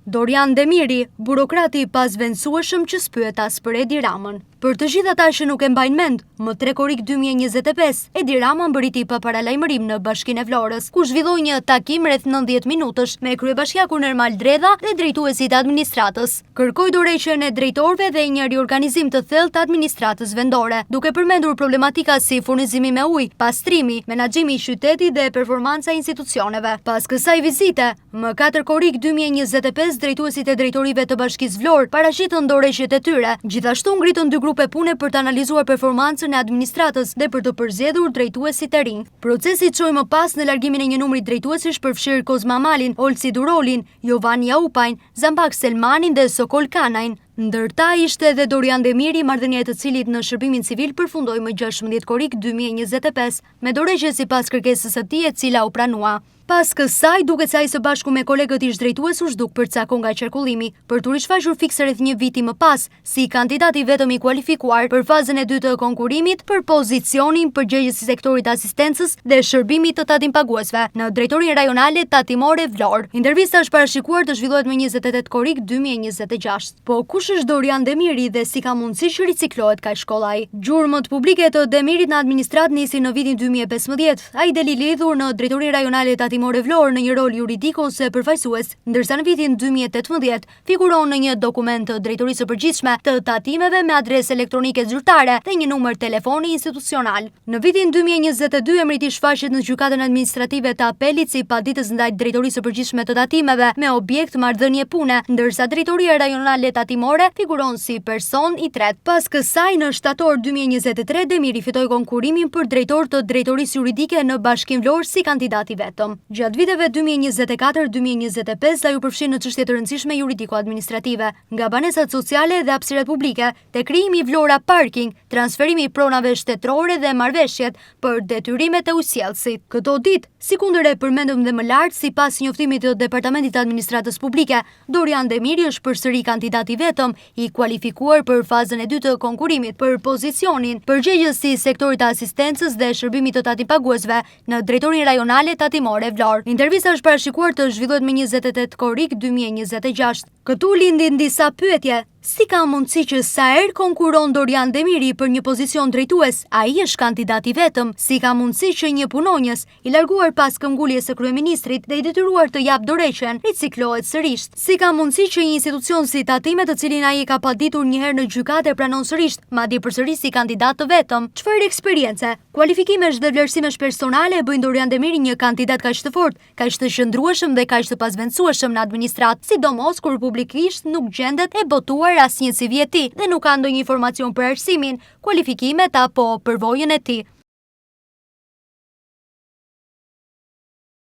Dorian Demiri, burokrati i pazvendësueshëm që spyet as për Edi Ramën. Për të gjithë ata që nuk e mbajnë mend, më 3 korrik 2025, Edi Rama mbërriti pa paralajmërim në Bashkinë e Florës, ku zhvilloi një takim rreth 90 minutësh me kryebashkiakun Ermal Dredha dhe drejtuesit e administratës. Kërkoi dorëheqjen e drejtorëve dhe një riorganizim të thellë të administratës vendore, duke përmendur problematika si furnizimi me ujë, pastrimi, menaxhimi i qytetit dhe performanca e institucioneve. Pas kësaj vizite, më 4 korrik 2025, drejtuesit e drejtorive të Bashkisë Vlorë paraqitën dorëheqjet e tyre. Gjithashtu ngritën 2 grupe pune për të analizuar performancën e administratës dhe për të përzgjedhur drejtuesit e rinj. Procesi çoi më pas në largimin e një numri drejtuesish përfshirë Kozma Malin, Olsi Durolin, Jovani Jaupajn, Zambak Selmanin dhe Sokol Kanajn. Ndërta ishte edhe Dorian Demiri, marrëdhënia e të cilit në shërbimin civil përfundoi më 16 korrik 2025 me dorëheqje sipas kërkesës së tij, e cila u pranua. Pas kësaj, duket se ai së bashku me kolegët ish drejtues u zhduk përcakon nga qarkullimi, për të rishfaqur fikse rreth një viti më pas, si kandidati vetëm i kualifikuar për fazën e dytë të konkurimit për pozicionin përgjegjës i sektorit asistencës dhe shërbimit të tatimpaguesve në drejtorinë rajonale tatimore Vlorë. Intervista është parashikuar të zhvillohet më 28 korrik 2026. Po kush është Dorian Demiri dhe si ka mundësi që riciklohet kaq shkollaj? Gjurmët publike të Demirit në administrat nisi në vitin 2015. Ai deli lidhur në drejtorinë rajonale tatimore Vlorë në një rol juridik ose përfaqësues, ndërsa në vitin 2018 figuron në një dokument të drejtorisë së përgjithshme të tatimeve me adresë elektronike zyrtare dhe një numër telefoni institucional. Në vitin 2022 emriti shfaqet në gjykatën administrative të apelit si paditës ndaj drejtorisë së përgjithshme të tatimeve me objekt marrëdhënie pune, ndërsa drejtoria rajonale tatimore figuron si person i tretë. Pas kësaj në shtator 2023 Demiri fitoi konkurimin për drejtor të drejtorisë juridike në Bashkinë Vlorë si kandidat i vetëm. Gjatë viteve 2024-2025 ai u përfshi në çështje të rëndësishme juridiko-administrative, nga banesat sociale dhe hapësirat publike, te krijimi i Vlora Parking, transferimi i pronave shtetërore dhe marrëveshjet për detyrimet e ujësjellësit. Këto ditë, sikundër e përmendëm dhe më lart, sipas njoftimit të Departamentit të Administratës Publike, Dorian Demiri është përsëri kandidat i vetëm i kualifikuar për fazën e dytë të konkurimit për pozicionin përgjegjës i sektorit të asistencës dhe shërbimit të tatimpaguesve në drejtorinë rajonale tatimore Vlorë. Intervista është parashikuar të zhvillohet më 28 korrik 2026. Këtu lindin disa pyetje. Si ka mundësi që sa herë konkuron Dorian Demiri për një pozicion drejtues, ai është kandidat i vetëm? Si ka mundësi që një punonjës i larguar pas këmbguljes së kryeministrit dhe i detyruar të jap dorëheqjen riciklohet sërish? Si ka mundësi që një institucion si tatimet, të cilin ai ka paditur një herë në gjykatë, pranon sërish, madje përsëri si kandidat të vetëm? Çfarë eksperience, kualifikimesh dhe vlerësimesh personale e bëjnë Dorian Demiri një kandidat kaq të fortë, kaq të qëndrueshëm dhe kaq të pazvendësueshëm në administratë, sidomos kur publikisht nuk gjendet e botuar asnjë CV e tij dhe nuk ka ndonjë informacion për arsimin, kualifikimet apo përvojën e tij?